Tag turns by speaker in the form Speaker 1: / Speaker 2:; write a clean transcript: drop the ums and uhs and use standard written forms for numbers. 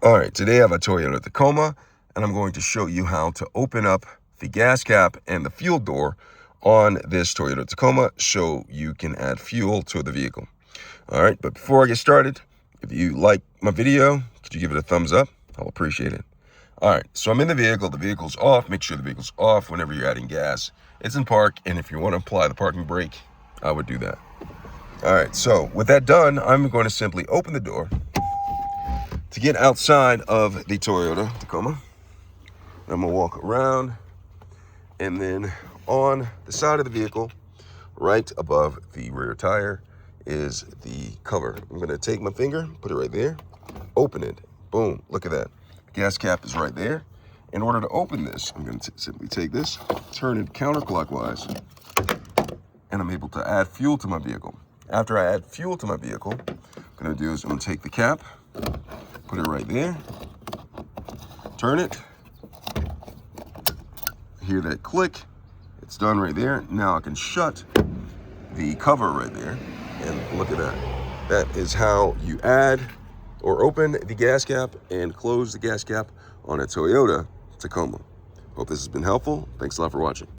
Speaker 1: All right, today I have a Toyota Tacoma, and I'm going to show you how to open up the gas cap and the fuel door on this Toyota Tacoma so you can add fuel to the vehicle. All right, but before I get started, if you like my video, could you give it a thumbs up? I'll appreciate it. All right, so I'm in the vehicle's off. Make sure the vehicle's off whenever you're adding gas. It's in park, and if you want to apply the parking brake, I would do that. All right, so with that done, I'm going to simply open the door to get outside of the Toyota Tacoma. I'm gonna walk around, and then on the side of the vehicle, right above the rear tire, is the cover. I'm gonna take my finger, put it right there, open it, boom, look at that. Gas cap is right there. In order to open this, I'm gonna simply take this, turn it counterclockwise, and I'm able to add fuel to my vehicle. After I add fuel to my vehicle, what I'm gonna do is I'm gonna take the cap, put it right there, turn it, hear that click, it's done right there. Now I can shut the cover right there, and look at that. That is how you add or open the gas cap and close the gas cap on a Toyota Tacoma. Hope this has been helpful. Thanks a lot for watching.